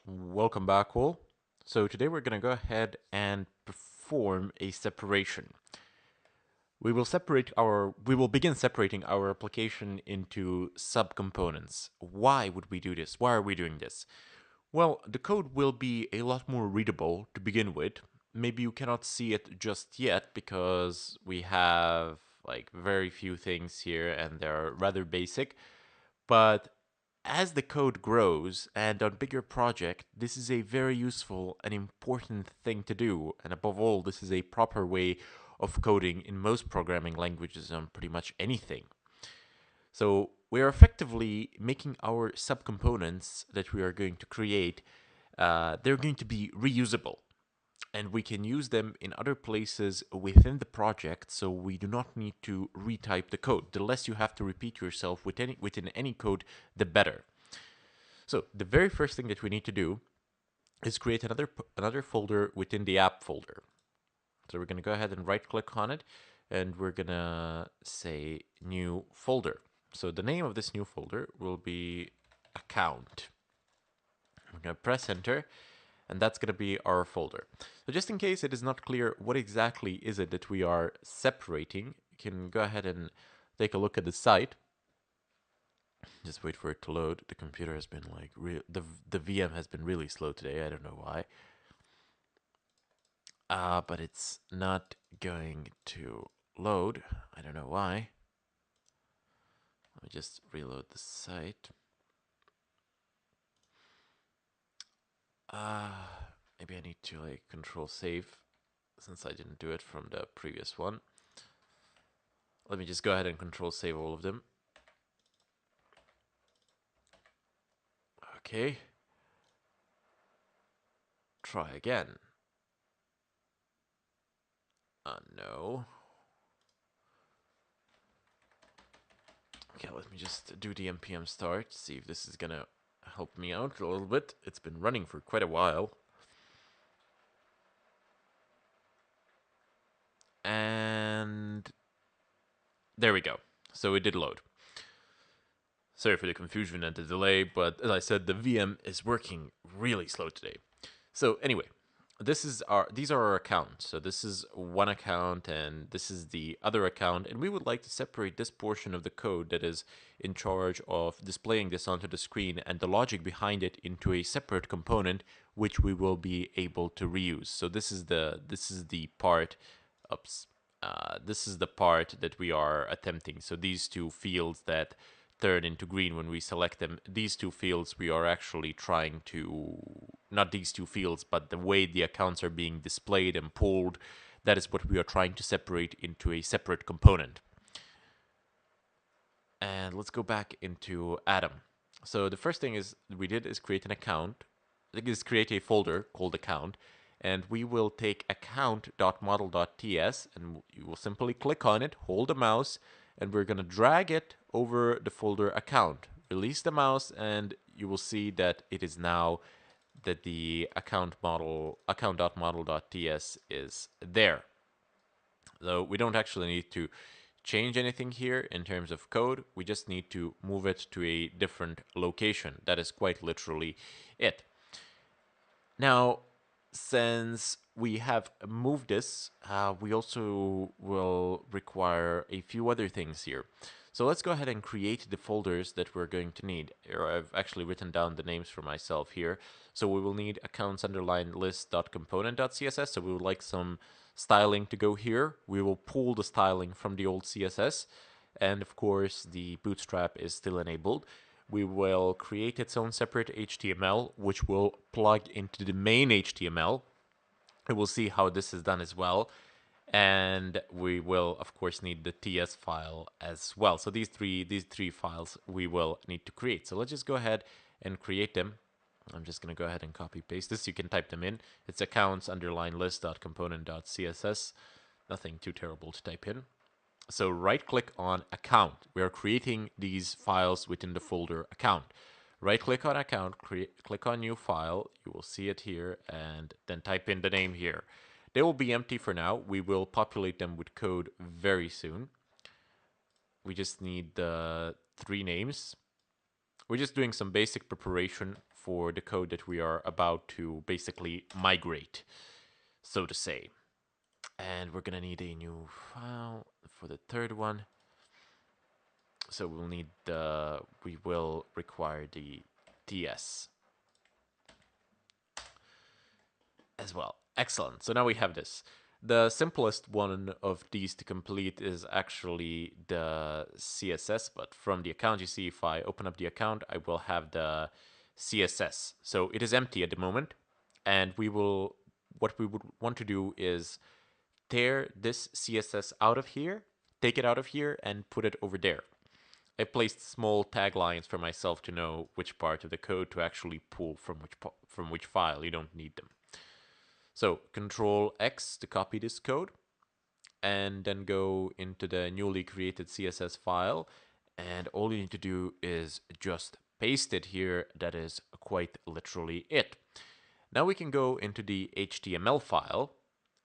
Welcome back all. So today we're going to go ahead and perform a separation. We will begin separating our application into subcomponents. Why would we do this? Why are we doing this? Well, the code will be a lot more readable to begin with. Maybe you cannot see it just yet because we have like very few things here and they're rather basic. But as the code grows and on bigger project, this is a very useful and important thing to do. And above all, this is a proper way of coding in most programming languages on pretty much anything. So we are effectively making our subcomponents that we are going to create, they're going to be reusable and we can use them in other places within the project, so we do not need to retype the code. The less you have to repeat yourself within any code, the better. So the very first thing that we need to do is create another folder within the app folder. So we're going to go ahead and right click on it and we're going to say new folder. So the name of this new folder will be account. We're going to press enter and that's going to be our folder. So just in case it is not clear what exactly is it that we are separating, you can go ahead and take a look at the site. Just wait for it to load. The computer has been like the VM has been really slow today. I don't know why. But it's not going to load. I don't know why. Let me just reload the site. Maybe I need to like control save since I didn't do it from the previous one. Let me just go ahead and control save all of them. Okay. Try again. No. Okay, let me just do the npm start, see if this is gonna help me out a little bit. It's been running for quite a while. And there we go. So it did load. Sorry for the confusion and the delay, but as I said, the VM is working really slow today. So anyway, these are our accounts. So this is one account and this is the other account, and we would like to separate this portion of the code that is in charge of displaying this onto the screen and the logic behind it into a separate component which we will be able to reuse. So this is the part this is the part that we are attempting. So these two fields that turn into green when we select them, these two fields we are actually trying to, not these two fields, but the way the accounts are being displayed and pulled, that is what we are trying to separate into a separate component. And let's go back into Atom. So the first thing we did is create an account, is create a folder called account, and we will take account.model.ts and you will simply click on it, hold the mouse, and we're going to drag it over the folder account. Release the mouse and you will see that it is now that the account.model.ts is there. So we don't actually need to change anything here in terms of code. We just need to move it to a different location. That is quite literally it. Now, since we have moved this, we also will require a few other things here. So let's go ahead and create the folders that we're going to need. I've actually written down the names for myself here. So we will need accounts underline list.component.css. So we would like some styling to go here. We will pull the styling from the old CSS. And of course, the Bootstrap is still enabled. We will create its own separate HTML, which will plug into the main HTML. And we'll see how this is done as well. And we will, of course, need the TS file as well. So these three files we will need to create. So let's just go ahead and create them. I'm just going to go ahead and copy paste this. You can type them in. It's accounts underline list.component.css. Nothing too terrible to type in. So right click on account. We are creating these files within the folder account. Right click on account, click on new file. You will see it here and then type in the name here. They will be empty for now. We will populate them with code very soon. We just need the three names. We're just doing some basic preparation for the code that we are about to basically migrate, so to say. And we're gonna need a new file for the third one. So we will require the TS as well. Excellent. So now we have this. The simplest one of these to complete is actually the CSS, but from the account, you see, if I open up the account, I will have the CSS. So it is empty at the moment, and what we would want to do is tear this CSS out of here, take it out of here, and put it over there. I placed small taglines for myself to know which part of the code to actually pull from which file. You don't need them. So Control X to copy this code, and then go into the newly created CSS file, and all you need to do is just paste it here. That is quite literally it. Now we can go into the HTML file,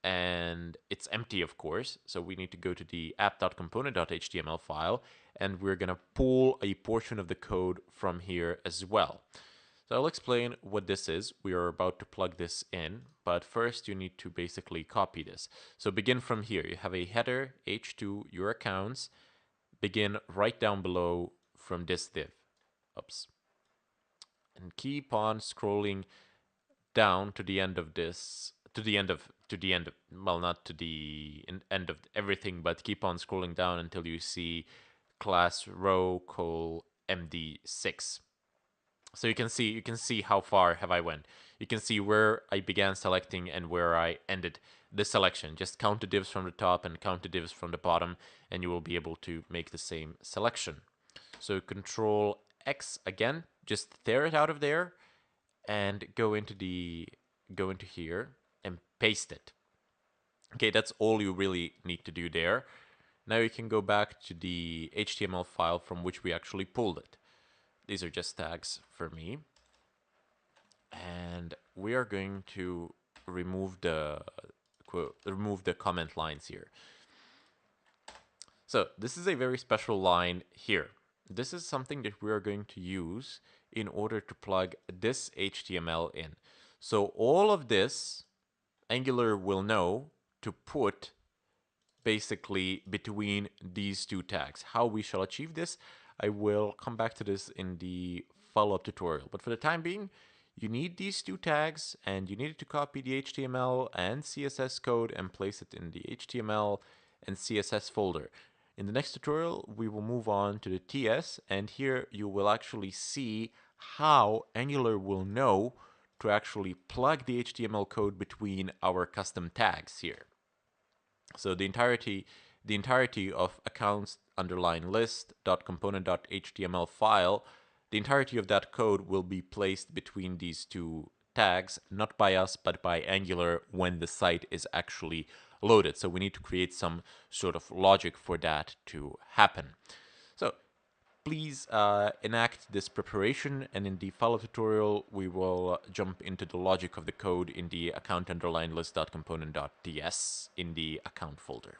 and it's empty, of course, so we need to go to the app.component.html file, and we're gonna pull a portion of the code from here as well. So I'll explain what this is. We are about to plug this in, but first you need to basically copy this. So begin from here. You have a header, h2, your accounts. Begin right down below from this div. Oops. And keep on scrolling down to the end of this, well, not to the end of everything, but keep on scrolling down until you see class row col md6. So you can see how far have I went. You can see where I began selecting and where I ended the selection. Just count the divs from the top and count the divs from the bottom, and you will be able to make the same selection. So Control X again, just tear it out of there, and go into here and paste it. Okay, that's all you really need to do there. Now you can go back to the HTML file from which we actually pulled it. These are just tags for me. And we are going to remove the comment lines here. So this is a very special line here. This is something that we are going to use in order to plug this HTML in. So all of this, Angular will know to put basically between these two tags. How we shall achieve this, I will come back to this in the follow-up tutorial. But for the time being, you need these two tags, and you need to copy the HTML and CSS code and place it in the HTML and CSS folder. In the next tutorial, we will move on to the TS, and here you will actually see how Angular will know to actually plug the HTML code between our custom tags here. So the entirety of accounts _list.component.html file, the entirety of that code will be placed between these two tags, not by us, but by Angular when the site is actually loaded. So we need to create some sort of logic for that to happen. So please enact this preparation, and in the follow tutorial we will jump into the logic of the code in the account _list.component.ts in the account folder.